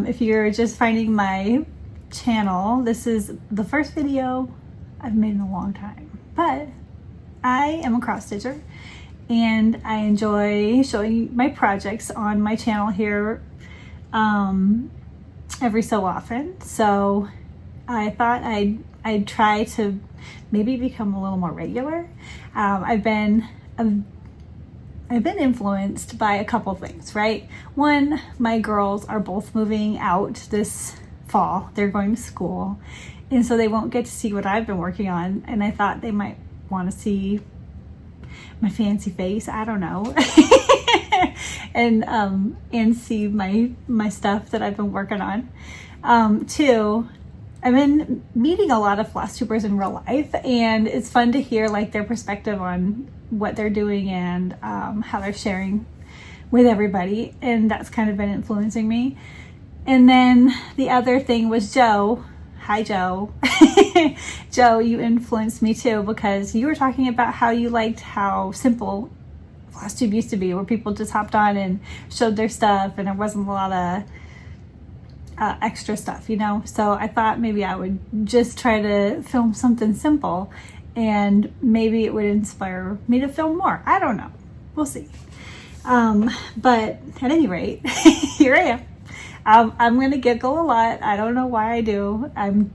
If you're just finding my channel, this is the first video I've made in a long time, but I am a cross stitcher and I enjoy showing my projects on my channel here every so often. So I thought I'd try to maybe become a little more regular. I've been influenced by a couple things, right? One, my girls are both moving out this fall. They're going to school, and so they won't get to see what I've been working on, and I thought they might want to see my fancy face, I don't know, and see my stuff that I've been working on. Two, I've been meeting a lot of FlossTubers in real life, and it's fun to hear like their perspective on what they're doing and how they're sharing with everybody, and that's kind of been influencing me. And then the other thing was Joe. Hi, Joe. Joe, you influenced me too, because you were talking about how you liked how simple FlossTube used to be, where people just hopped on and showed their stuff and there wasn't a lot of extra stuff, you know? So I thought maybe I would just try to film something simple and maybe it would inspire me to film more. I don't know. We'll see. But at any rate, here I am. I'm going to giggle a lot. I don't know why I do. I'm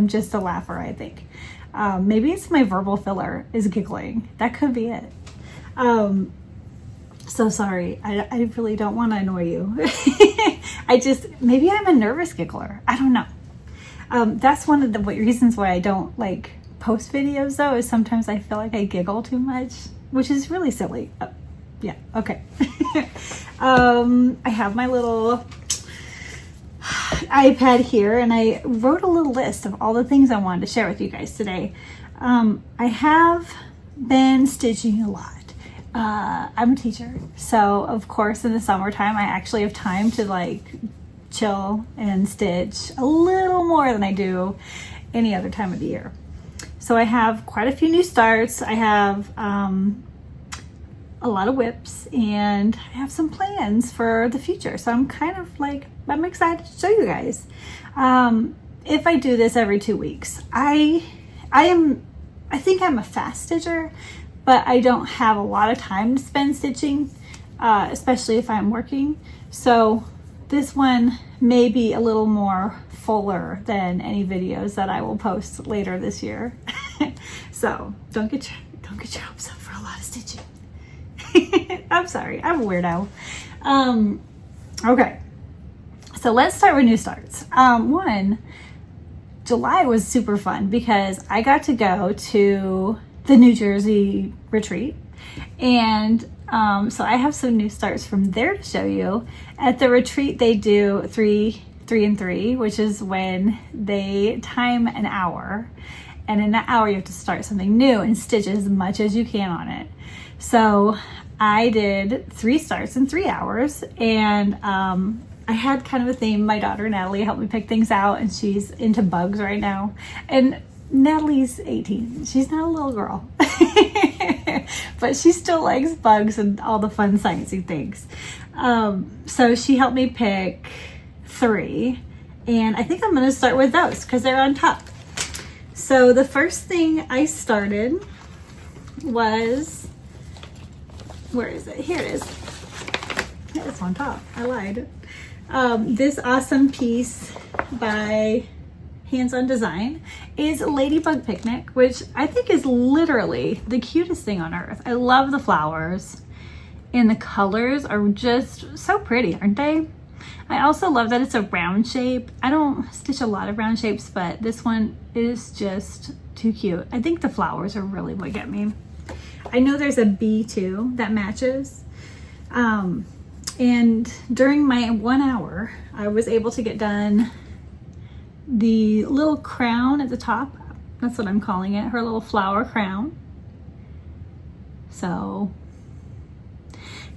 just a laugher, I think. Maybe it's my verbal filler is giggling. That could be it. So sorry. I really don't want to annoy you. Maybe I'm a nervous giggler. I don't know. That's one of the reasons why I don't like post videos though, is sometimes I feel like I giggle too much, which is really silly. Yeah, okay. I have my little iPad here and I wrote a little list of all the things I wanted to share with you guys today. I have been stitching a lot. I'm a teacher, so of course in the summertime I actually have time to like chill and stitch a little more than I do any other time of the year. So I have quite a few new starts. I have a lot of whips and I have some plans for the future. So I'm kind of like, I'm excited to show you guys. If I do this every 2 weeks, I think I'm a fast stitcher, but I don't have a lot of time to spend stitching, especially if I'm working. So this one may be a little more fuller than any videos that I will post later this year. So don't get your hopes up for a lot of stitching. I'm sorry, I'm a weirdo. Okay, so let's start with new starts. One, July was super fun because I got to go to the New Jersey retreat, and so I have some new starts from there to show you. At the retreat they do 3, 3, and 3, which is when they time an hour, and in that hour you have to start something new and stitch as much as you can on it. So I did 3 starts in 3 hours, and I had kind of a theme. My daughter Natalie helped me pick things out, and she's into bugs right now. And Natalie's 18. She's not a little girl, but she still likes bugs and all the fun sciencey things. So she helped me pick 3, and I think I'm going to start with those because they're on top. So the first thing I started was, where is it? Here it is. It's on top. I lied. This awesome piece by Hands On Design is Ladybug Picnic, which I think is literally the cutest thing on earth. I love the flowers, and the colors are just so pretty, aren't they? I also love that it's a round shape. I don't stitch a lot of round shapes, but this one is just too cute. I think the flowers are really what get me. I know there's a bee too that matches. And during my 1 hour, I was able to get done the little crown at the top. That's what I'm calling it, her little flower crown. So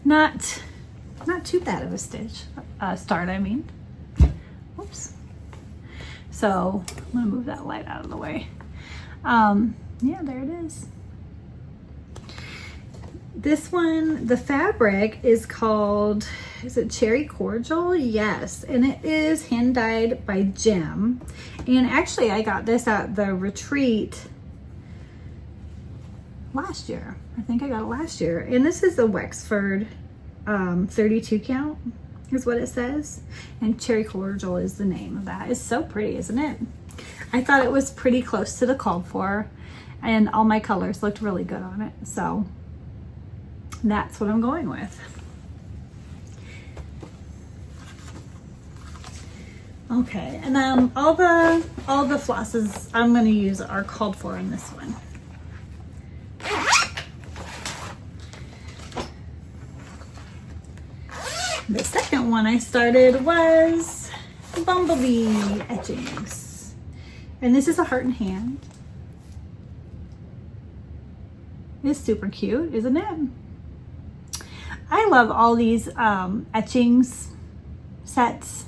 not too bad of a start, I mean. Oops. So I'm gonna move that light out of the way. Yeah, there it is. This one, the fabric is called, is it Cherry Cordial? Yes, and it is hand dyed by Jim. And actually I got this at the retreat last year. I think I got it last year. And this is a Wexford 32 count is what it says. And Cherry Cordial is the name of that. It's so pretty, isn't it? I thought it was pretty close to the called for, and all my colors looked really good on it. So that's what I'm going with. Okay, and all the flosses I'm going to use are called for in this one. The second one I started was Bumblebee Etchings, and this is a heart and hand. It's super cute, isn't it? I love all these etchings sets.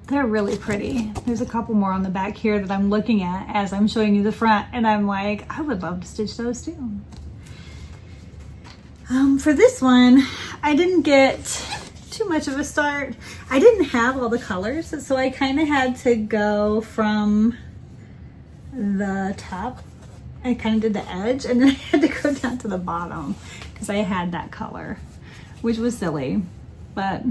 They're really pretty. There's a couple more on the back here that I'm looking at as I'm showing you the front, and I'm like, I would love to stitch those too. For this one, I didn't get too much of a start. I didn't have all the colors, so I kind of had to go from the top. I kind of did the edge, and then I had to go down to the bottom because I had that color, which was silly, but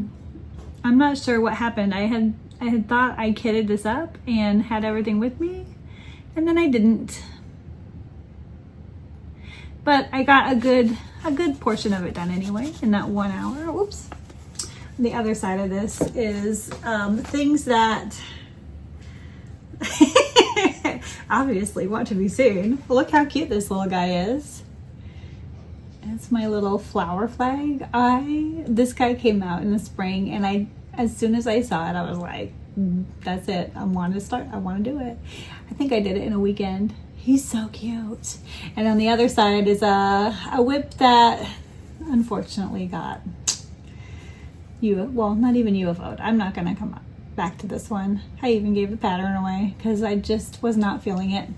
I'm not sure what happened. I had thought I kitted this up and had everything with me, and then I didn't. But I got a good portion of it done anyway in that 1 hour. Oops. The other side of this is things that obviously want to be seen. Look how cute this little guy is. It's my little flower flag. This guy came out in the spring, and as soon as I saw it, I was like, that's it. I want to do it. I think I did it in a weekend. He's so cute. And on the other side is a whip that unfortunately got well, not even UFO'd. I'm not gonna come back to this one. I even gave the pattern away because I just was not feeling it.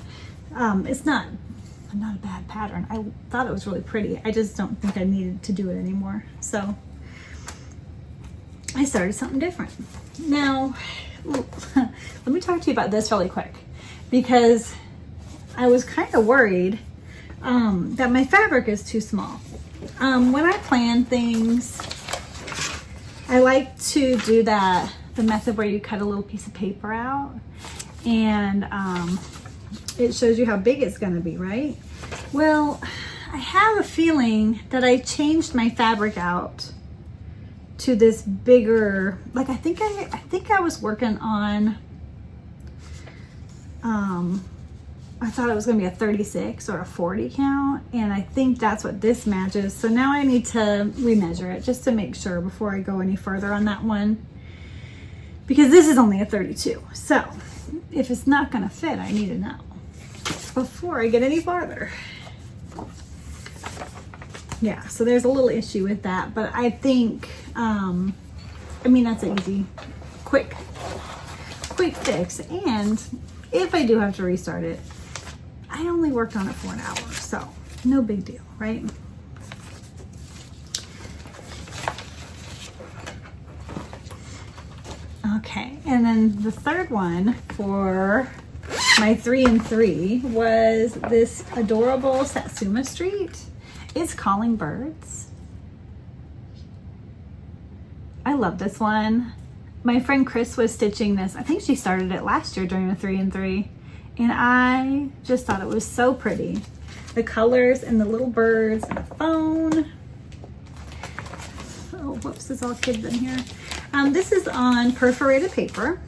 It's not a bad pattern. I thought it was really pretty. I just don't think I needed to do it anymore. So I started something different. Now, let me talk to you about this really quick, because I was kind of worried that my fabric is too small. When I plan things, I like to do the method where you cut a little piece of paper out, and it shows you how big it's going to be, right? Well, I have a feeling that I changed my fabric out to this bigger, like I think I was working on, I thought it was going to be a 36 or a 40 count, and I think that's what this matches. So now I need to remeasure it just to make sure before I go any further on that one, because this is only a 32. So if it's not going to fit, I need to know before I get any farther. Yeah, so there's a little issue with that, but I think, I mean, that's an easy, quick fix. And if I do have to restart it, I only worked on it for an hour, so no big deal, right? Okay, and then the third one for my 3 and 3 was this adorable Satsuma Street. It's Calling Birds. I love this one. My friend Chris was stitching this. I think she started it last year during the 3 and 3. And I just thought it was so pretty. The colors and the little birds and the phone. Oh, whoops, there's all kids in here. This is on perforated paper.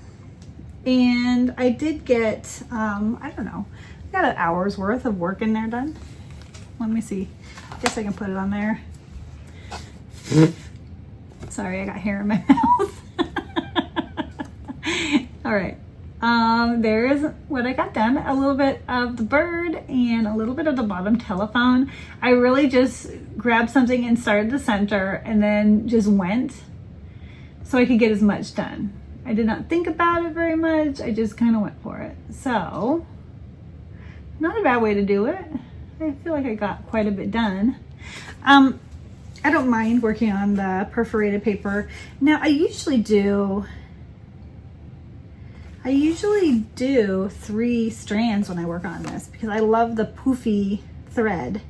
And I did get, I don't know, I got an hour's worth of work in there done. Let me see. I guess I can put it on there. Sorry, I got hair in my mouth. All right. There's what I got done. A little bit of the bird and a little bit of the bottom telephone. I really just grabbed something and started the center and then just went so I could get as much done. I did not think about it very much. I just kind of went for it. So, not a bad way to do it. I feel like I got quite a bit done. I don't mind working on the perforated paper. Now I usually do 3 strands when I work on this because I love the poofy thread.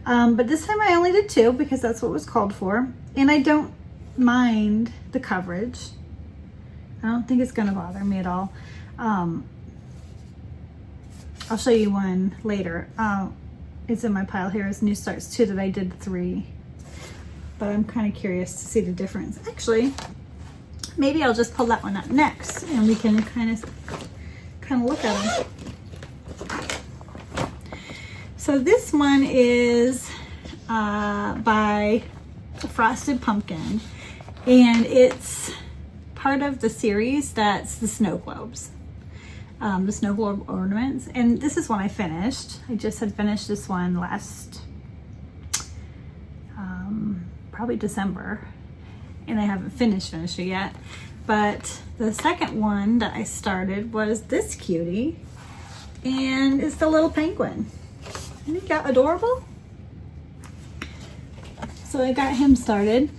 But this time I only did 2 because that's what was called for. And I don't mind the coverage. I don't think it's gonna bother me at all. I'll show you one later. It's in my pile here. It's New Starts 2 that I did 3. But I'm kind of curious to see the difference. Actually, maybe I'll just pull that one up next and we can kind of look at them. So this one is by Frosted Pumpkin, and it's part of the series that's the snow globes. The snow globe ornaments, and this is one I finished. I just had finished this one last probably December, and I haven't finished it yet. But the second one that I started was this cutie, and it's the little penguin. Isn't he adorable? So I got him started.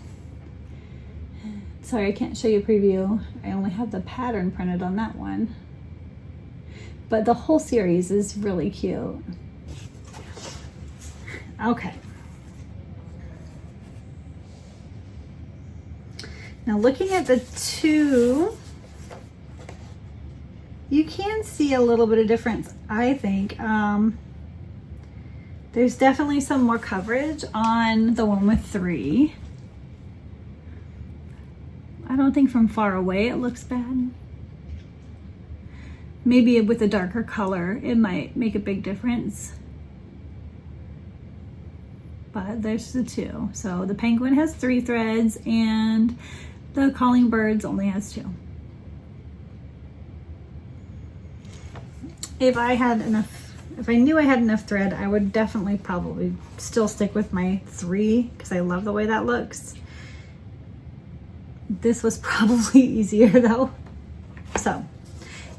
Sorry, I can't show you a preview. I only have the pattern printed on that one. But the whole series is really cute. Okay. Now looking at the 2, you can see a little bit of difference, I think. There's definitely some more coverage on the one with 3. I don't think from far away it looks bad. Maybe with a darker color, it might make a big difference. But there's the 2. So the penguin has 3 threads and the calling birds only has 2. If I knew I had enough thread, I would definitely probably still stick with my 3 because I love the way that looks. This was probably easier though. So,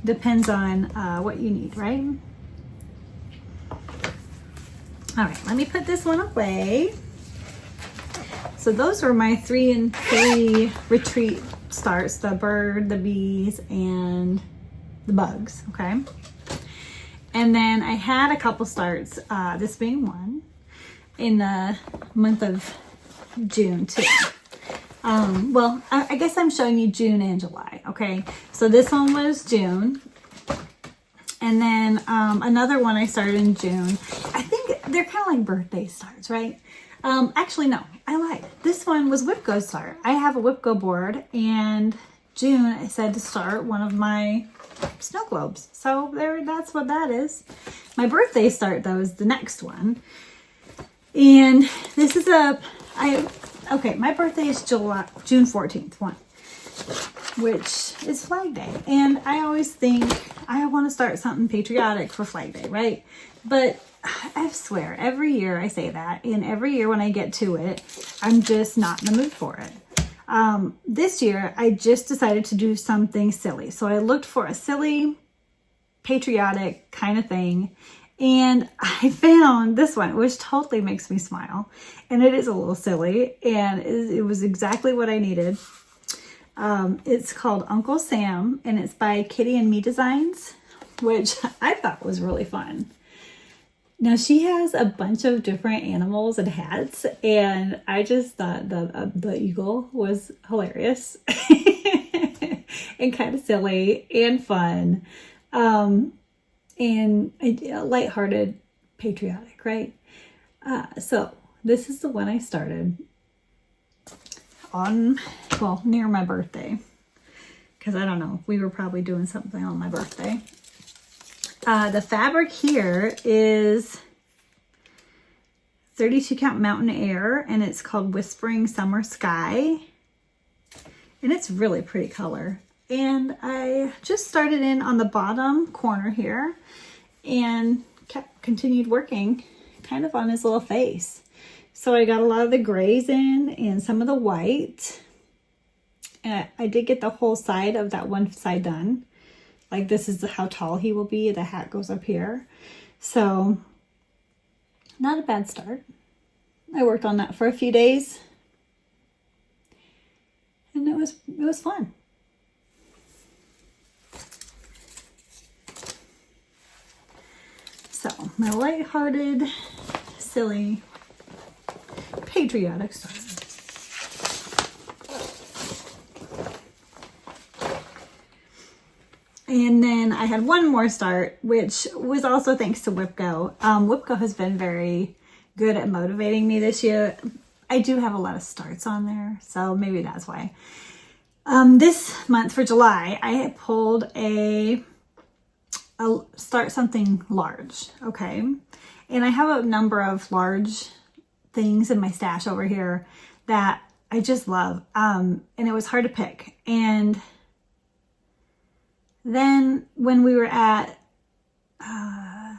depends on what you need, right? All right, let me put this one away. So those were my 3 and 3 retreat starts, the bird, the bees, and the bugs, okay? And then I had a couple starts, this being one, in the month of June too. Well, I guess I'm showing you June and July, okay? So this one was June. And then another one I started in June. I think they're kind of like birthday starts, right? Actually, no, I lied. This one was Whipco start. I have a Whipco board, and June I said to start one of my snow globes. So that's what that is. My birthday start, though, is the next one. And this is okay, my birthday is June 14th, which is Flag Day. And I always think I want to start something patriotic for Flag Day, right? But I swear, every year I say that, and every year when I get to it, I'm just not in the mood for it. This year, I just decided to do something silly. So I looked for a silly, patriotic kind of thing, and I found this one, which totally makes me smile. And it is a little silly, and it was exactly what I needed. It's called Uncle Sam, and it's by Kitty and Me Designs, which I thought was really fun. Now she has a bunch of different animals and hats, and I just thought the eagle was hilarious and kind of silly and fun, and lighthearted, patriotic, right? So this is the one I started on, well, near my birthday, because I don't know, we were probably doing something on my birthday. The fabric here is 32 count Mountain Air, and it's called Whispering Summer Sky, and it's really pretty color. And I just started in on the bottom corner here and continued working kind of on his little face. So I got a lot of the grays in and some of the white. And I did get the whole side of that one side done. Like, this is how tall he will be. The hat goes up here. So, not a bad start. I worked on that for a few days, and it was fun. So my lighthearted, silly, patriotic story. And then I had one more start, which was also thanks to Whipco. Whipco has been very good at motivating me this year. I do have a lot of starts on there, so maybe that's why. This month for July, I had pulled a start something large, okay? And I have a number of large things in my stash over here that I just love. And it was hard to pick. And then when we were at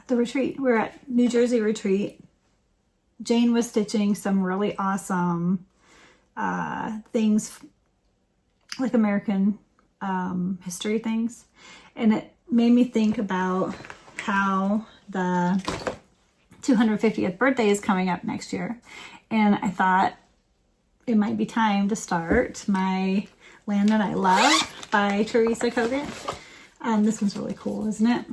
the retreat, we were at New Jersey retreat, Jane was stitching some really awesome things, like American history things. And it made me think about how the 250th birthday is coming up next year. And I thought it might be time to start my Land That I Love by Teresa Kogut. This one's really cool, isn't it?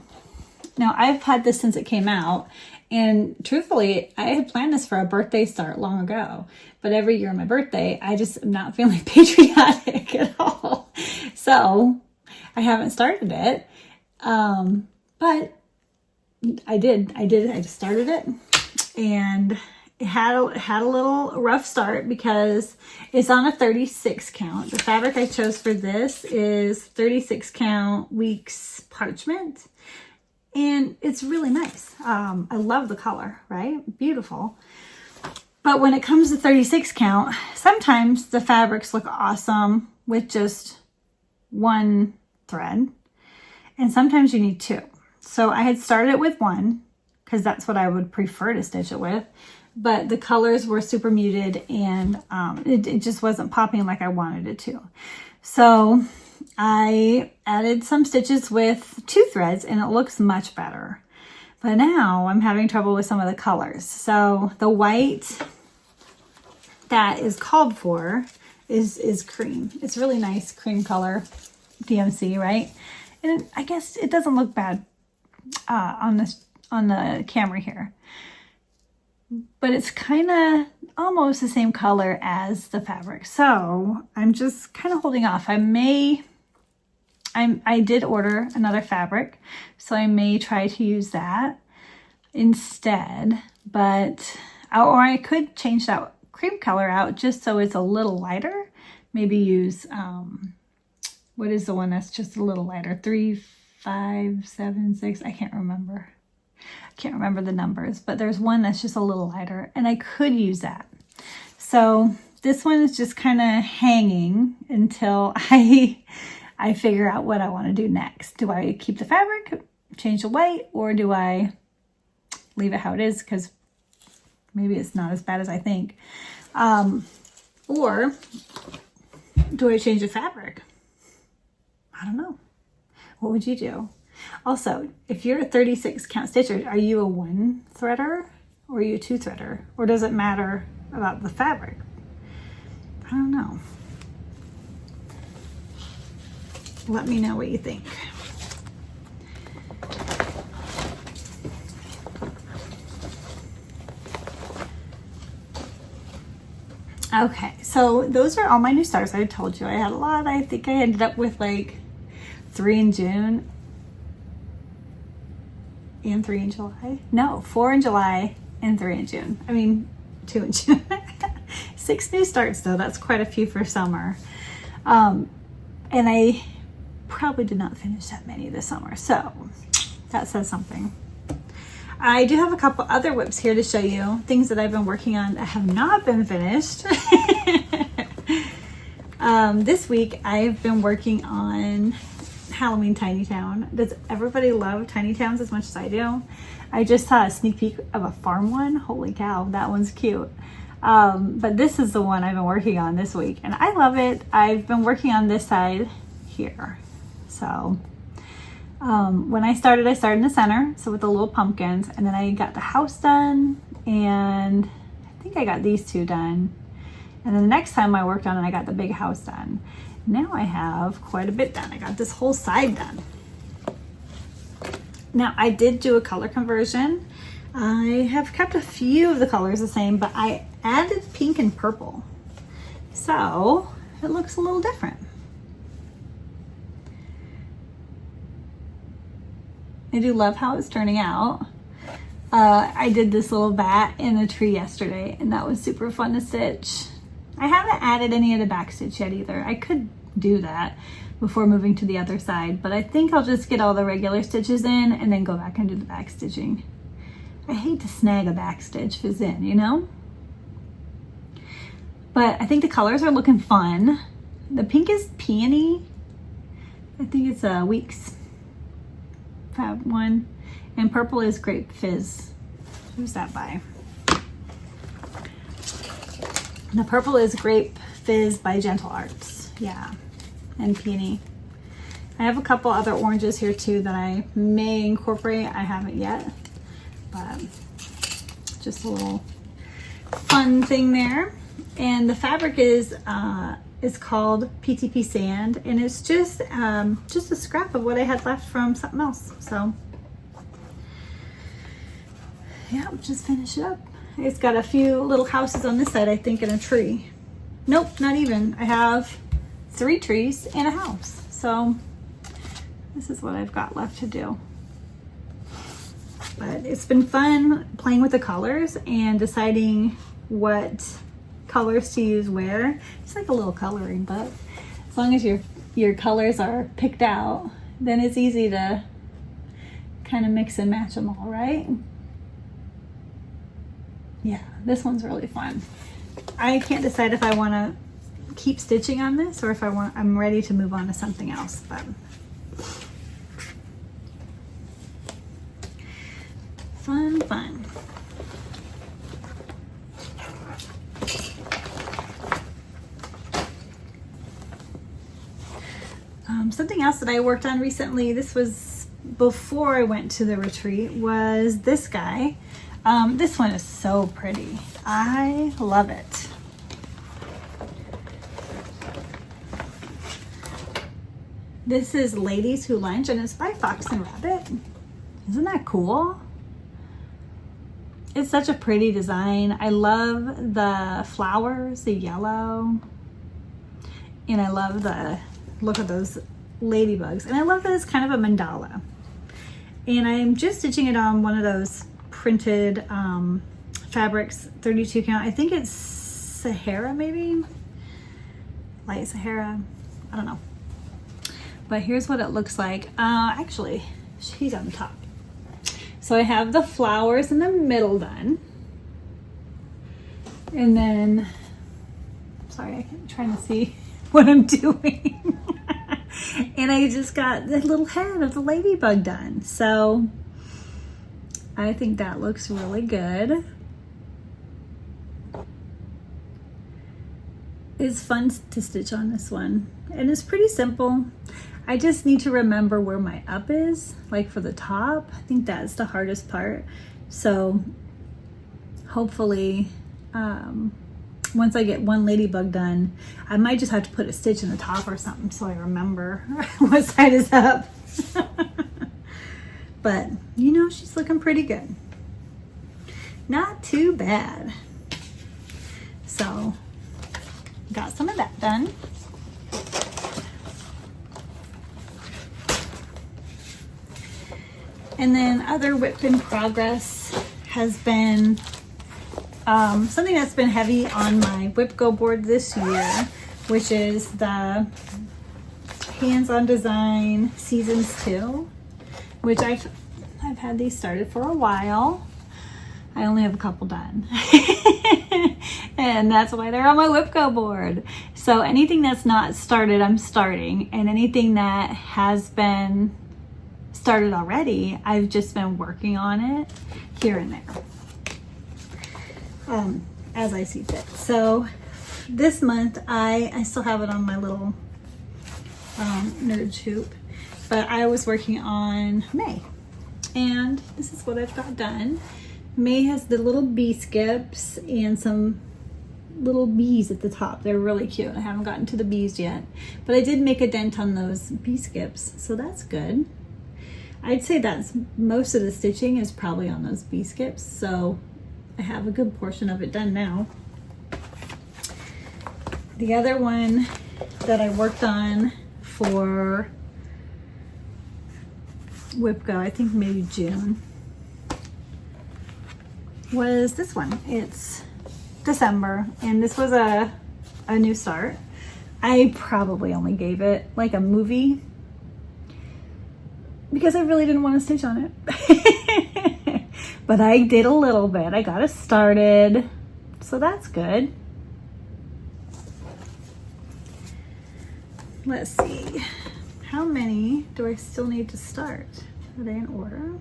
Now, I've had this since it came out, and truthfully, I had planned this for a birthday start long ago, but every year on my birthday, I just am not feeling patriotic at all. So I haven't started it, but I did. I just started it, and it had a little rough start because it's on a 36 count. The fabric I chose for this is 36 count weeks parchment, and it's really nice. I love the color, right? Beautiful. But when it comes to 36 count, sometimes the fabrics look awesome with just one thread, and sometimes you need two. So I had started with one because that's what I would prefer to stitch it with. But the colors were super muted, and it just wasn't popping like I wanted it to. So I added some stitches with two threads, and it looks much better. But now I'm having trouble with some of the colors. So the white that is called for is cream. It's really nice cream color, DMC, right? And I guess it doesn't look bad on the camera here. But it's kind of almost the same color as the fabric. So I'm just kind of holding off. I did order another fabric, so I may try to use that instead. But, or I could change that cream color out just so it's a little lighter. Maybe use, what is the one that's just a little lighter? 3, 5, 7, 6, I can't remember. Can't remember the numbers, but there's one that's just a little lighter, and I could use that. So this one is just kind of hanging until I figure out what I want to do next. Do I keep the fabric, change the white, or do I leave it how it is? Because maybe it's not as bad as I think. Or do I change the fabric? I don't know. What would you do? Also, if you're a 36 count stitcher, are you a one threader or are you a two threader? Or does it matter about the fabric? I don't know. Let me know what you think. Okay, so those are all my new starts. I told you I had a lot. I think I ended up with like 3 in June. And 3 in July? No, 4 in July and 3 in June. I mean, 2 in June. 6 new starts though. That's quite a few for summer. And I probably did not finish that many this summer. So that says something. I do have a couple other whips here to show you. Things that I've been working on that have not been finished. This week I've been working on Halloween Tiny Town. Does everybody love Tiny Towns as much as I do? I just saw a sneak peek of a farm one. Holy cow, that one's cute. But this is the one I've been working on this week, and I love it. I've been working on this side here. So when I started in the center, so with the little pumpkins, and then I got the house done, and think I got these two done. And then the next time I worked on it, I got the big house done. Now I have quite a bit done. I got this whole side done. Now I did do a color conversion. I have kept a few of the colors the same, but I added pink and purple. So it looks a little different. I do love how it's turning out. I did this little bat in the tree yesterday, and that was super fun to stitch. I haven't added any of the back stitch yet either. I could do that before moving to the other side, but I think I'll just get all the regular stitches in and then go back and do the back stitching. I hate to snag a back stitch if it's in, you know? But I think the colors are looking fun. The pink is Peony. I think it's a Weeks Fab one. And purple is Grape Fizz. Who's that by? The purple is Grape Fizz by Gentle Arts. Yeah, and Peony. I have a couple other oranges here too that I may incorporate. I haven't yet, but just a little fun thing there. And the fabric is called PTP Sand, and it's just a scrap of what I had left from something else. So yeah, just finish it up. It's got a few little houses on this side, I think, and a tree. Nope, not even. I have 3 trees and a house. So this is what I've got left to do. But it's been fun playing with the colors and deciding what colors to use where. It's like a little coloring book. As long as your colors are picked out, then it's easy to kind of mix and match them all, right? Yeah, this one's really fun. I can't decide if I want to keep stitching on this or if I'm ready to move on to something else, but fun. Something else that I worked on recently, this was before I went to the retreat, was this guy. This one is so pretty. I love it. This is Ladies Who Lunch, and it's by Fox and Rabbit. Isn't that cool? It's such a pretty design. I love the flowers, the yellow, and I love the look of those ladybugs. And I love that it's kind of a mandala. And I'm just stitching it on one of those printed fabrics, 32 count. I think it's Sahara, maybe? Light Sahara. I don't know. But here's what it looks like. Actually, she's on the top. So I have the flowers in the middle done. And then, sorry, I'm trying to see what I'm doing. And I just got the little head of the ladybug done. So I think that looks really good. It's fun to stitch on this one. And it's pretty simple. I just need to remember where my up is, like for the top. I think that's the hardest part. So hopefully, once I get one ladybug done, I might just have to put a stitch in the top or something so I remember what side is up. But you know, she's looking pretty good. Not too bad. So got some of that done. And then other WIP in progress has been something that's been heavy on my WIP Go board this year, which is the Hands-on Design Seasons 2, which I've had these started for a while. I only have a couple done. And that's why they're on my WIP Go board. So anything that's not started, I'm starting. And anything that has been started already, I've just been working on it here and there. As I see fit. So this month, I still have it on my little nerd hoop, but I was working on May, and this is what I've got done. May has the little bee skips and some little bees at the top. They're really cute. I haven't gotten to the bees yet, but I did make a dent on those bee skips, so that's good. I'd say that's most of the stitching is probably on those bee skips, so I have a good portion of it done now. The other one that I worked on for WIPGO, I think maybe June, was this one. It's December, and this was a new start. I probably only gave it like a movie because I really didn't want to stitch on it. But I did a little bit. I got it started, so that's good. Let's see. How many do I still need to start? Are they in order?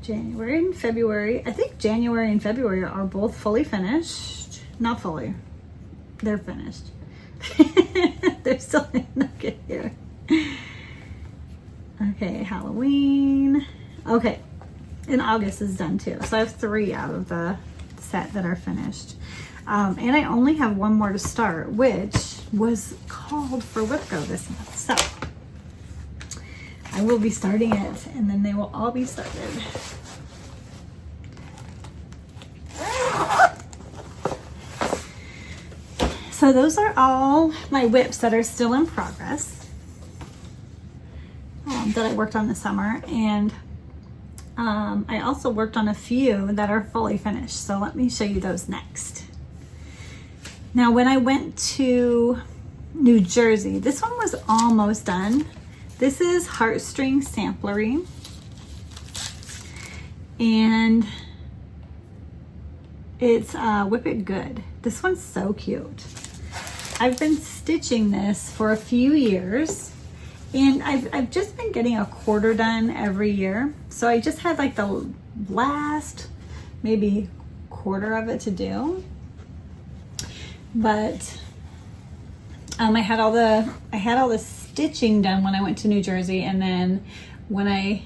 January and February. I think January and February are both fully finished. Not fully. They're finished. They're still in the here. Okay, Halloween. Okay, and August is done too. So I have 3 out of the set that are finished. And I only have 1 more to start, which was called for WIPGO this month. So I will be starting it, and then they will all be started. So those are all my whips that are still in progress that I worked on this summer. And I also worked on a few that are fully finished. So let me show you those next. Now, when I went to New Jersey, this one was almost done. This is Heartstrings Samplary. And it's Whip It Good. This one's so cute. I've been stitching this for a few years, and I've just been getting a quarter done every year. So I just had like the last maybe quarter of it to do. But I had all the stitching done when I went to New Jersey, and then when I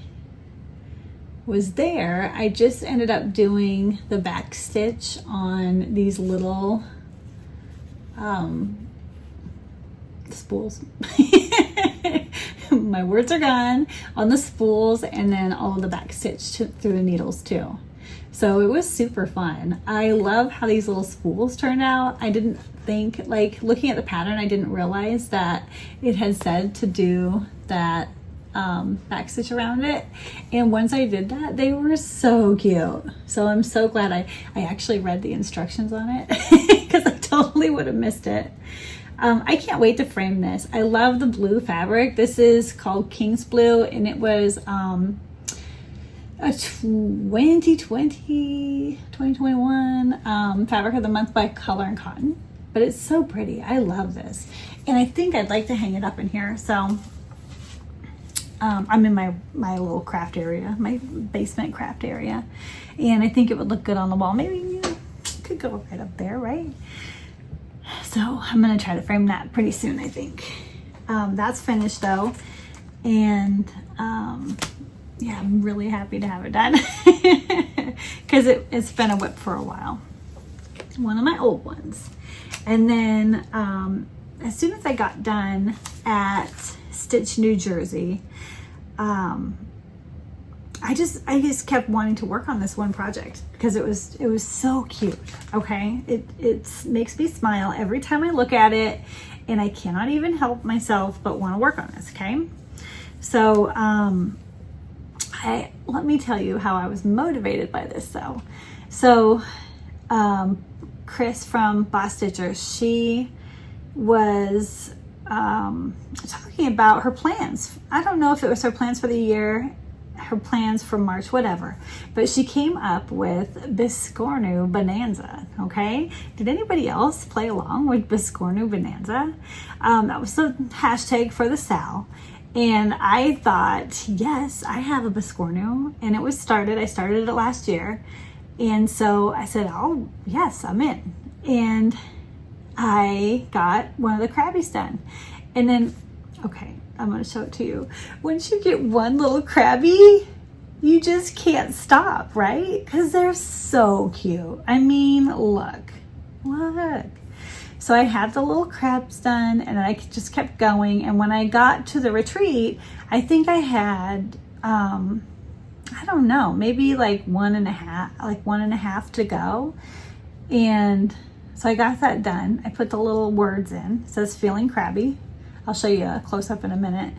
was there, I just ended up doing the back stitch on these little spools. My words are gone. On the spools, and then all of the back stitch through the needles too. So it was super fun. I love how these little spools turned out. I didn't think, like looking at the pattern, I didn't realize that it had said to do that back stitch around it. And once I did that, they were so cute. So I'm so glad I actually read the instructions on it because I totally would have missed it. I can't wait to frame this. I love the blue fabric. This is called King's Blue, and it was a 2021 Fabric of the Month by Color and Cotton. But it's so pretty. I love this. And I think I'd like to hang it up in here. So I'm in my little craft area, my basement craft area. And I think it would look good on the wall. Maybe it could go right up there, right? So I'm going to try to frame that pretty soon, I think. That's finished though. And yeah, I'm really happy to have it done because it's been a whip for a while. One of my old ones. And then as soon as I got done at Stitch New Jersey, I just kept wanting to work on this one project because it was so cute. Okay, it makes me smile every time I look at it, and I cannot even help myself but want to work on this. Okay, so let me tell you how I was motivated by this though. So Chris from Boss Stitcher, she was talking about her plans. I don't know if it was her plans for the year, her plans for March, whatever, but she came up with Biscornu Bonanza. Okay, did anybody else play along with Biscornu Bonanza? That was the hashtag for the Sal. And I thought, yes, I have a Biscornu, and I started it last year. And so I said, oh, yes, I'm in. And I got one of the Crabbies done. And then, okay, I'm going to show it to you. Once you get one little Crabby, you just can't stop, right? Because they're so cute. I mean, look. So I had the little crabs done, and I just kept going. And when I got to the retreat, I think I had, I don't know, maybe like one and a half to go. And so I got that done. I put the little words in. It says feeling crabby. I'll show you a close up in a minute.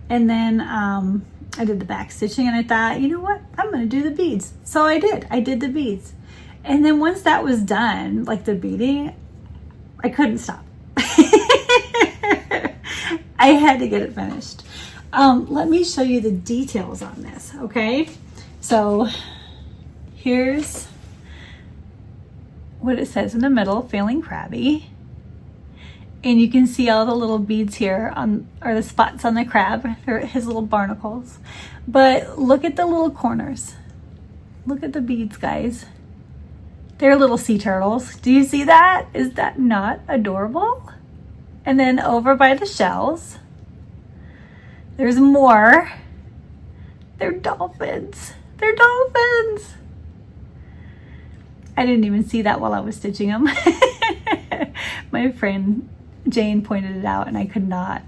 And then I did the back stitching, and I thought, you know what? I'm going to do the beads. So I did. I did the beads. And then once that was done, like the beading, I couldn't stop. I had to get it finished. Let me show you the details on this, okay? So here's what it says in the middle, feeling crabby. And you can see all the little beads here or the spots on the crab, or his little barnacles. But look at the little corners. Look at the beads, guys. They're little sea turtles. Do you see that? Is that not adorable? And then over by the shells, there's more. They're dolphins. They're dolphins. I didn't even see that while I was stitching them. My friend Jane pointed it out, and I could not.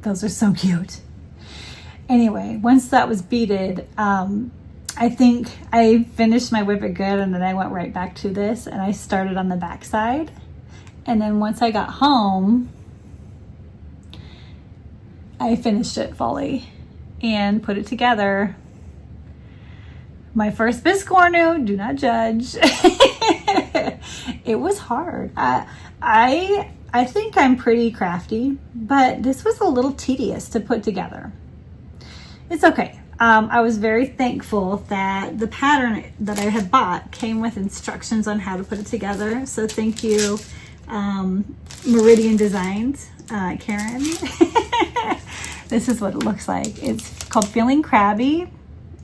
Those are so cute. Anyway, once that was beaded, I think I finished my Whip It Good, and then I went right back to this, and I started on the back side. And then once I got home, I finished it fully and put it together. My first Biscornu, do not judge. It was hard. I think I'm pretty crafty, but this was a little tedious to put together. It's okay. I was very thankful that the pattern that I had bought came with instructions on how to put it together. So thank you, Meridian Designs, Karen. This is what it looks like. It's called Feeling Crabby,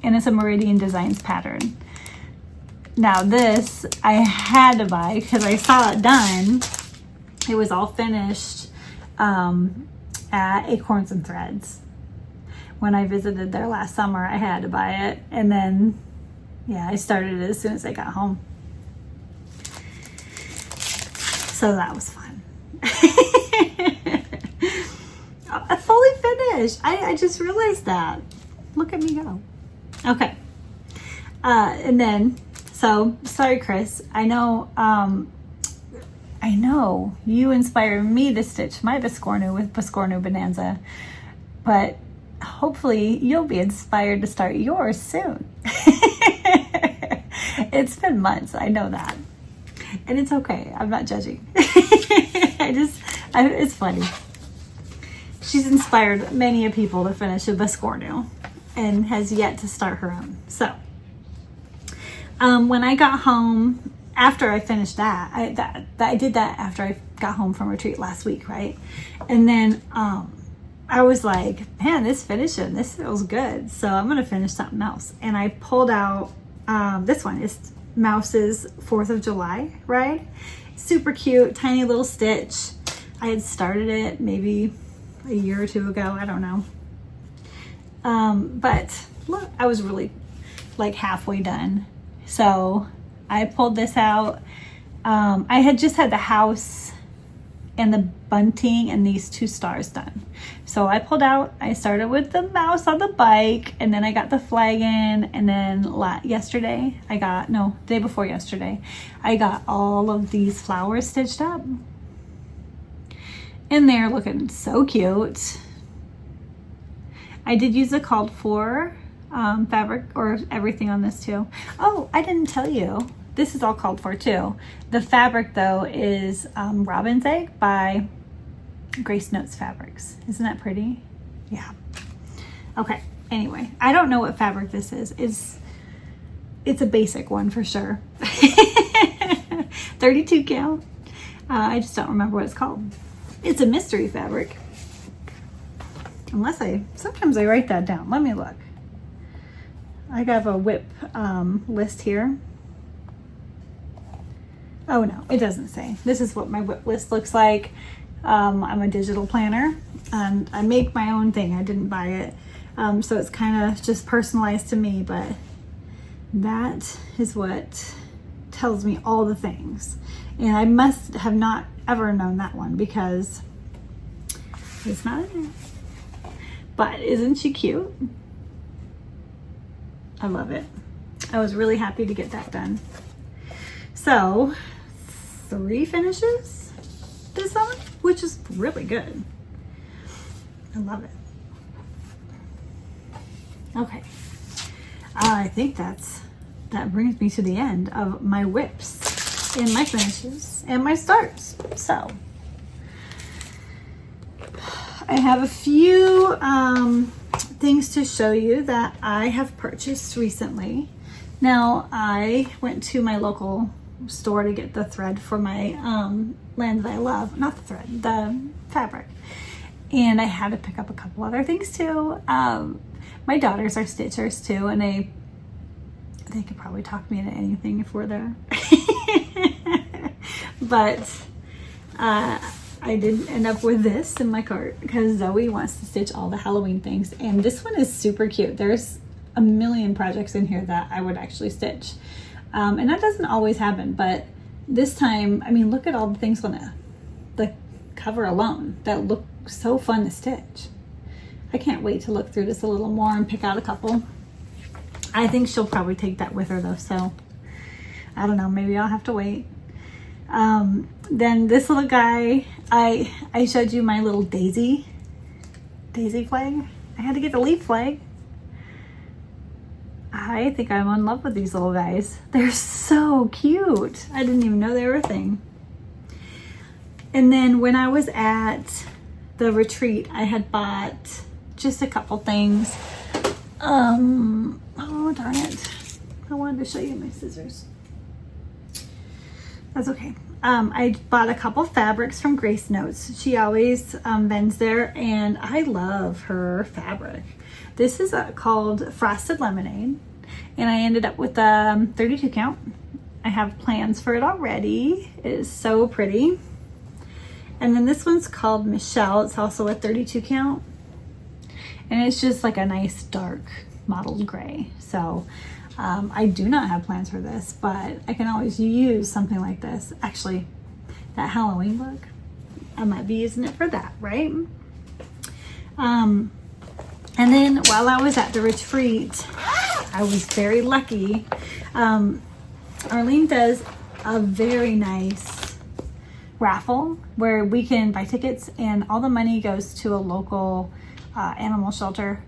and it's a Meridian Designs pattern. Now this I had to buy because I saw it done. It was all finished at Acorns and Threads. When I visited there last summer, I had to buy it. And then, yeah, I started it as soon as I got home. So that was fun. I fully finished. I just realized that. Look at me go. Okay. And then, so, sorry, Chris. I know you inspired me to stitch my Biscornu with Biscornu Bonanza, but hopefully you'll be inspired to start yours soon. It's been months, I know that. And it's okay, I'm not judging. It's funny. She's inspired many of people to finish a Biscornu and has yet to start her own. So, when I got home, after I finished that, I did that after I got home from retreat last week, right? And then I was like, man, this feels good. So I'm gonna finish something else. And I pulled out this one. It's Mouse's 4th of July ride. Super cute, tiny little stitch. I had started it maybe a year or two ago, I don't know. But look, I was really like halfway done. So I pulled this out. I had just had the house and the bunting and these 2 stars done. So I pulled out, I started with the mouse on the bike, and then I got the flag in, and then day before yesterday, I got all of these flowers stitched up. And they're looking so cute. I did use the called for fabric or everything on this too. Oh, I didn't tell you. This is all called for too. The fabric though is Robin's Egg by Grace Notes Fabrics. Isn't that pretty? Yeah. Okay, anyway, I don't know what fabric this is. It's a basic one for sure. 32 count. I just don't remember what it's called. It's a mystery fabric. Sometimes I write that down. Let me look. I have a whip list here. Oh no, it doesn't say. This is what my whip list looks like. I'm a digital planner and I make my own thing. I didn't buy it. So it's kind of just personalized to me, but that is what tells me all the things. And I must have not ever known that one because it's not in there. But isn't she cute? I love it. I was really happy to get that done. So 3 finishes this summer, which is really good. I love it. Okay. I think that brings me to the end of my whips and my finishes and my starts. So I have a few things to show you that I have purchased recently. Now I went to my local store to get the thread for my land that I love. Not the thread, the fabric. And I had to pick up a couple other things too. My daughters are stitchers too, and they could probably talk me into anything if we're there. But I did end up with this in my cart because Zoe wants to stitch all the Halloween things, and this one is super cute. There's a million projects in here that I would actually stitch, and that doesn't always happen, but this time, I mean, look at all the things on the cover alone that look so fun to stitch. I can't wait to look through this a little more and pick out a couple. I think she'll probably take that with her though, so I don't know, maybe I'll have to wait. Then this little guy, I showed you my little daisy flag. I had to get the leaf flag. I think I'm in love with these little guys. They're so cute. I didn't even know they were a thing. And then when I was at the retreat, I had bought just a couple things. Oh darn it. I wanted to show you my scissors. That's okay. I bought a couple fabrics from Grace Notes. She always vends there, and I love her fabric. This is called Frosted Lemonade, and I ended up with a 32 count. I have plans for it already. It is so pretty. And then this one's called Michelle. It's also a 32 count, and it's just like a nice dark mottled gray. So I do not have plans for this, but I can always use something like this. Actually, that Halloween book, I might be using it for that, right? And then while I was at the retreat, I was very lucky. Arlene does a very nice raffle where we can buy tickets, and all the money goes to a local animal shelter,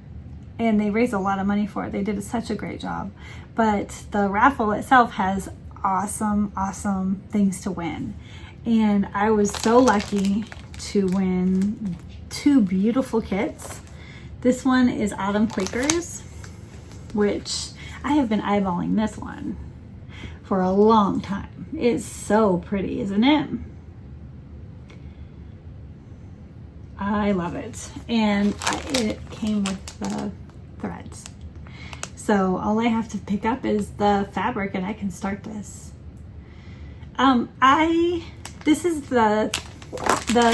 and they raise a lot of money for it. They did such a great job. But the raffle itself has awesome things to win. And I was so lucky to win 2 beautiful kits. This one is Autumn Quakers, which I have been eyeballing this one for a long time. It's so pretty, isn't it? I love it. And it came with the threads. So all I have to pick up is the fabric and I can start this. This is the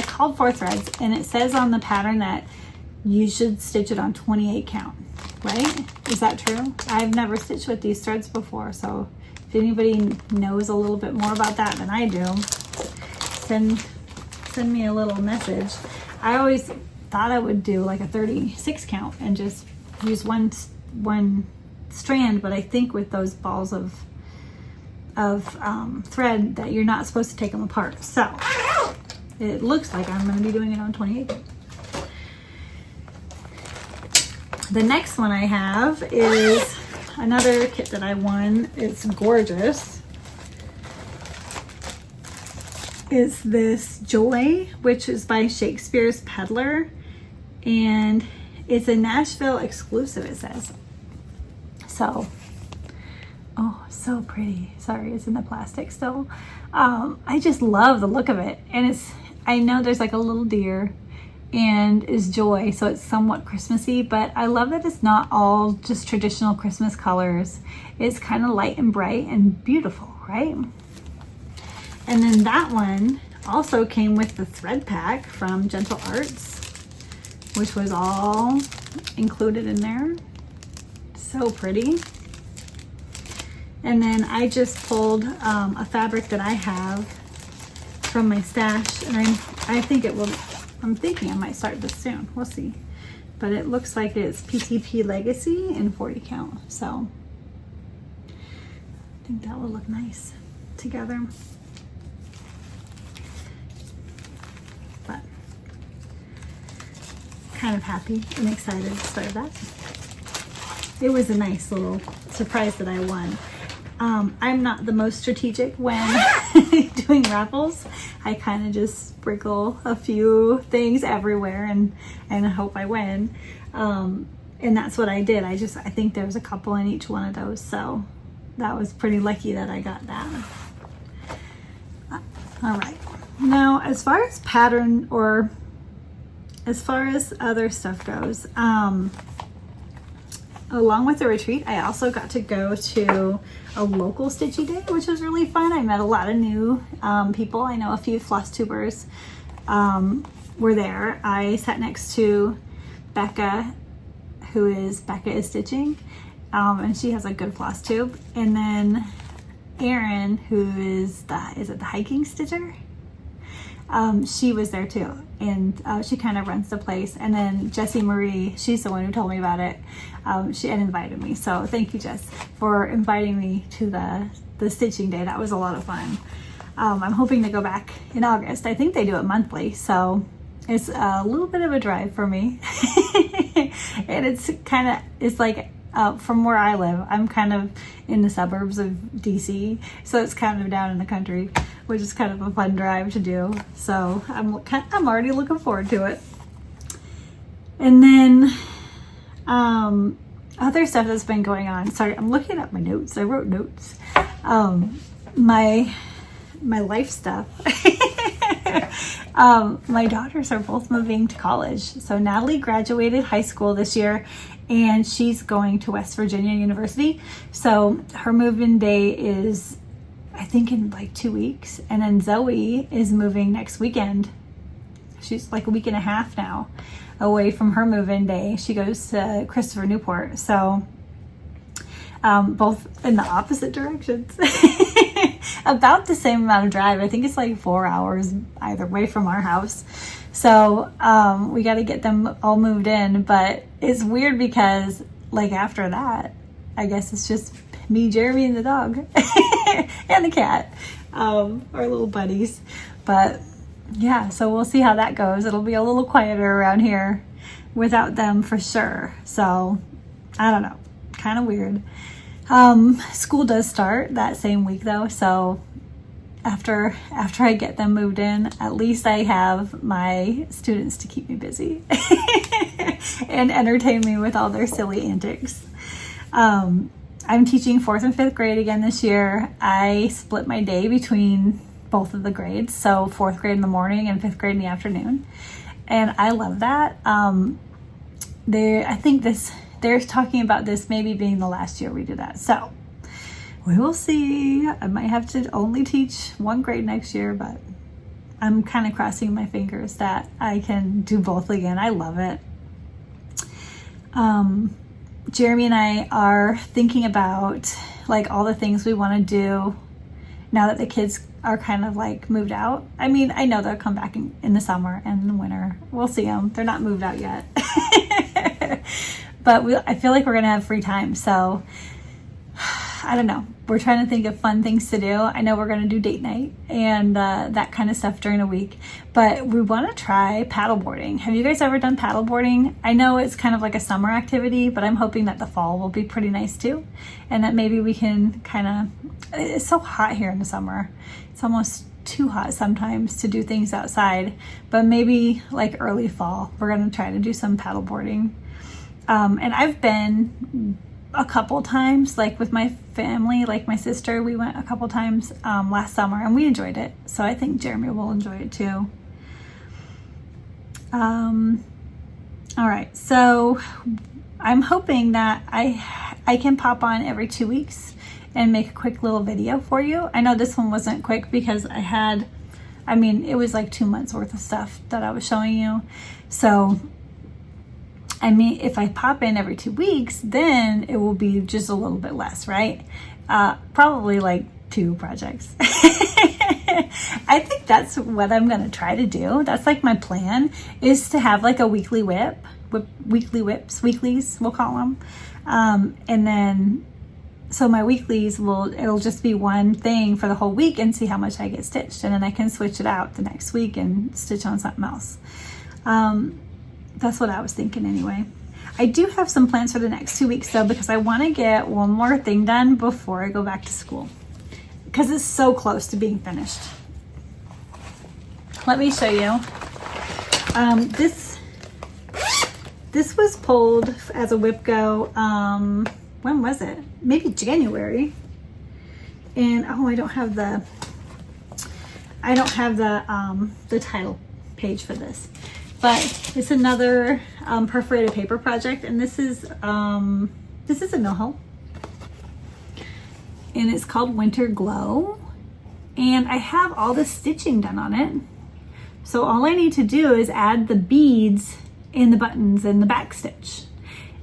called for threads, and it says on the pattern that you should stitch it on 28 count, right? Is that true? I've never stitched with these threads before, so if anybody knows a little bit more about that than I do, send me a little message. I always thought I would do like a 36 count and just use one strand, but I think with those balls of thread that you're not supposed to take them apart. So it looks like I'm going to be doing it on 28. The next one I have is another kit that I won. It's gorgeous. It's this Joy, which is by Shakespeare's Peddler, and it's a Nashville exclusive, it says. So, oh, so pretty. Sorry, it's in the plastic still. I just love the look of it. And I know there's like a little deer and is Joy, so it's somewhat Christmassy, but I love that it's not all just traditional Christmas colors. It's kind of light and bright and beautiful, right? And then that one also came with the thread pack from Gentle Arts, which was all included in there. So pretty. And then I just pulled a fabric that I have from my stash, and I think it will, I'm thinking I might start this soon. We'll see. But it looks like it's PTP Legacy in 40 count. So I think that will look nice together. But kind of happy and excited to start that. It was a nice little surprise that I won. I'm not the most strategic when doing raffles. I kind of just sprinkle a few things everywhere and hope I win. And that's what I did. I think there was a couple in each one of those. So that was pretty lucky that I got that. All right. Now, as far as pattern or as far as other stuff goes, along with the retreat, I also got to go to a local stitchy day, which was really fun. I met a lot of new people. I know a few FlossTubers were there. I sat next to Becca, Becca is Stitching, and she has a good FlossTube. And then Erin, who is the hiking stitcher? She was there too, and she kind of runs the place. And then Jessie Marie, she's the one who told me about it. She had invited me, so thank you, Jess, for inviting me to the stitching day. That was a lot of fun. I'm hoping to go back in August. I think they do it monthly, so it's a little bit of a drive for me. And it's like from where I live, I'm kind of in the suburbs of DC, so it's kind of down in the country, which is kind of a fun drive to do. So I'm already looking forward to it. And then other stuff that's been going on. Sorry, I'm looking at my notes. I wrote notes. My life stuff. My daughters are both moving to college. So Natalie graduated high school this year, and she's going to West Virginia University. So her move-in day is, I think, in like 2 weeks. And then Zoe is moving next weekend. She's like a week and a half now away from her move-in day. She goes to Christopher Newport. So both in the opposite directions. About the same amount of drive. I think it's like 4 hours either way from our house. So we got to get them all moved in. But it's weird because like after that, I guess it's just me, Jeremy, and the dog and the cat, our little buddies. But yeah, so we'll see how that goes. It'll be a little quieter around here without them for sure. So I don't know, kind of weird. School does start that same week though. So after I get them moved in, at least I have my students to keep me busy and entertain me with all their silly antics. I'm teaching 4th and 5th grade again this year. I split my day between both of the grades. So 4th grade in the morning and 5th grade in the afternoon. And I love that. I think they're talking about this maybe being the last year we do that. So we will see. I might have to only teach one grade next year, but I'm kind of crossing my fingers that I can do both again. I love it. Jeremy and I are thinking about like all the things we want to do now that the kids are kind of like moved out. I mean, I know they'll come back in the summer and the winter. We'll see them. They're not moved out yet. But I feel like we're going to have free time. So I don't know. We're trying to think of fun things to do. I know we're going to do date night and that kind of stuff during the week. But we want to try paddleboarding. Have you guys ever done paddleboarding? I know it's kind of like a summer activity, but I'm hoping that the fall will be pretty nice too. And that maybe we can kind of, it's so hot here in the summer. It's almost too hot sometimes to do things outside. But maybe like early fall, we're going to try to do some paddleboarding. And I've been a couple times, like with my family, like my sister, we went a couple times last summer and we enjoyed it. So I think Jeremy will enjoy it too. All right, so I'm hoping that I can pop on every 2 weeks and make a quick little video for you. I know this one wasn't quick because it was like 2 months worth of stuff that I was showing you. So I mean, if I pop in every 2 weeks, then it will be just a little bit less, right? Probably like 2 projects. I think that's what I'm going to try to do. That's like my plan, is to have like a weeklies, we'll call them. And then, so my weeklies it'll just be one thing for the whole week and see how much I get stitched. And then I can switch it out the next week and stitch on something else. That's what I was thinking anyway. I do have some plans for the next 2 weeks though, because I want to get one more thing done before I go back to school, because it's so close to being finished. Let me show you. This was pulled as a whip go. When was it? Maybe January. And oh, I don't have the title page for this, but it's another perforated paper project, and this is a mill hoe, and it's called Winter Glow, and I have all the stitching done on it. So all I need to do is add the beads in the buttons and the back stitch.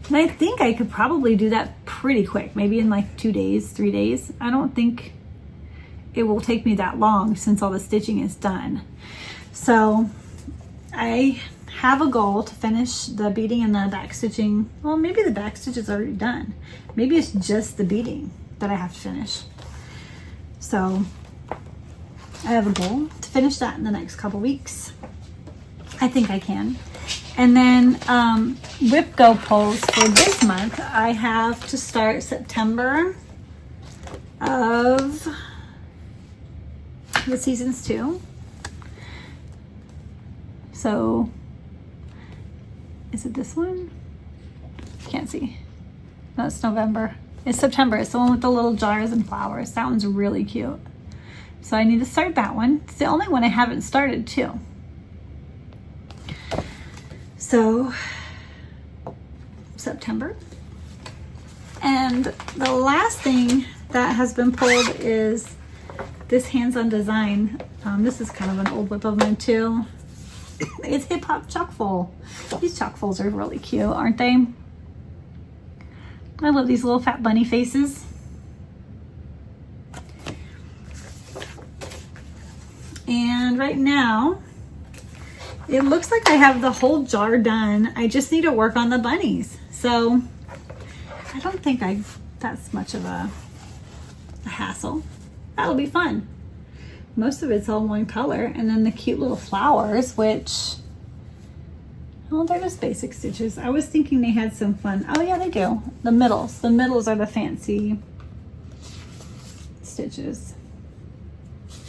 And I think I could probably do that pretty quick, maybe in like 2 days, 3 days. I don't think it will take me that long since all the stitching is done. So I have a goal to finish the beading and the back stitching. Well, maybe the back stitch is already done. Maybe it's just the beading that I have to finish. So I have a goal to finish that in the next couple weeks. I think I can. And then whip go pulls for this month, I have to start September of the seasons 2. So is it this one? Can't see. No, it's November. It's September. It's the one with the little jars and flowers. That one's really cute. So I need to start that one. It's the only one I haven't started too. So September. And the last thing that has been pulled is this hands-on design. This is kind of an old whip of mine too. It's Hip Hop Chockfull. These chockfulls are really cute, aren't they? I love these little fat bunny faces. And right now, it looks like I have the whole jar done. I just need to work on the bunnies. So I don't think that's much of a hassle. That'll be fun. Most of it's all one color. And then the cute little flowers, which, oh, they're just basic stitches. I was thinking they had some fun. Oh yeah, they do. The middles. The middles are the fancy stitches.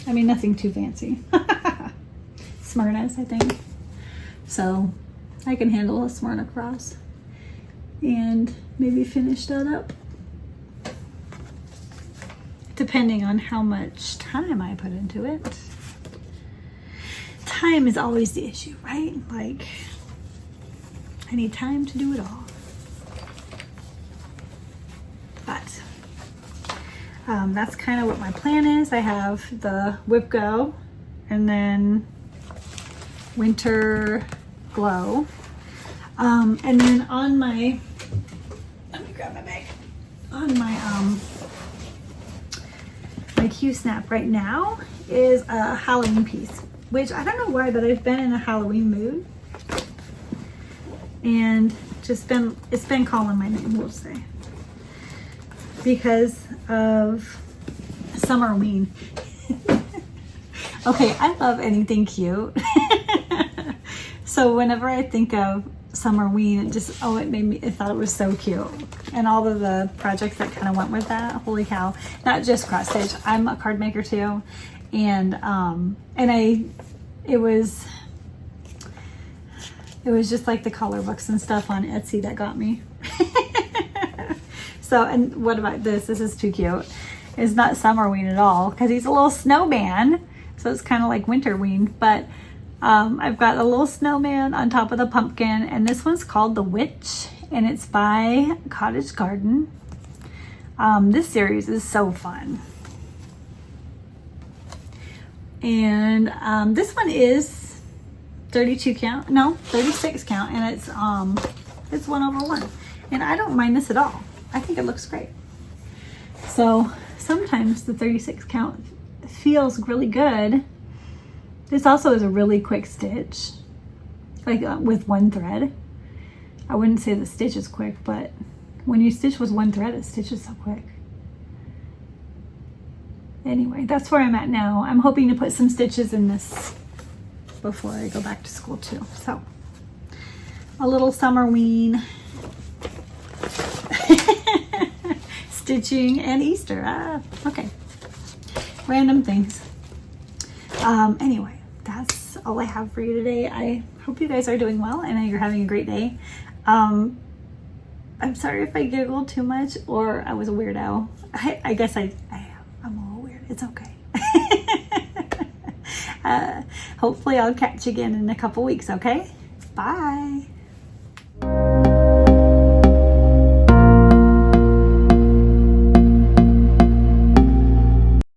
I mean, nothing too fancy. Smyrnas, I think. So I can handle a Smyrna cross and maybe finish that up, depending on how much time I put into it. Time is always the issue, right? Like, I need time to do it all. But that's kind of what my plan is. I have the whip go and then Winter Glow. And then on my, let me grab my bag. On my my Q-snap right now is a Halloween piece, which I don't know why, but I've been in a Halloween mood. And it's been calling my name, we'll say, because of Summerween. Okay, I love anything cute. So whenever I think of Summerween, it just, oh, I thought it was so cute. And all of the projects that kind of went with that, holy cow. Not just cross stitch, I'm a card maker too. And it was just like the color books and stuff on Etsy that got me. So, and what about this? This is too cute. It's not Summerween at all, because he's a little snowman. So it's kind of like Winterween, but I've got a little snowman on top of the pumpkin, and this one's called The Witch, and it's by Cottage Garden. This series is so fun. And this one is 36 count, and it's It's 1/1. And I don't mind this at all. I think it looks great. So sometimes the 36 count feels really good. This also is a really quick stitch, like with one thread. I wouldn't say the stitch is quick, but when you stitch with one thread, it stitches so quick. Anyway, that's where I'm at now. I'm hoping to put some stitches in this before I go back to school too. So a little summer wean. Stitching and Easter. Okay. Random things. Anyway, that's all I have for you today. I hope you guys are doing well and you're having a great day. I'm sorry if I giggled too much or I was a weirdo. I guess I am. I'm a little weird. It's okay. Hopefully I'll catch you again in a couple weeks, okay? Bye.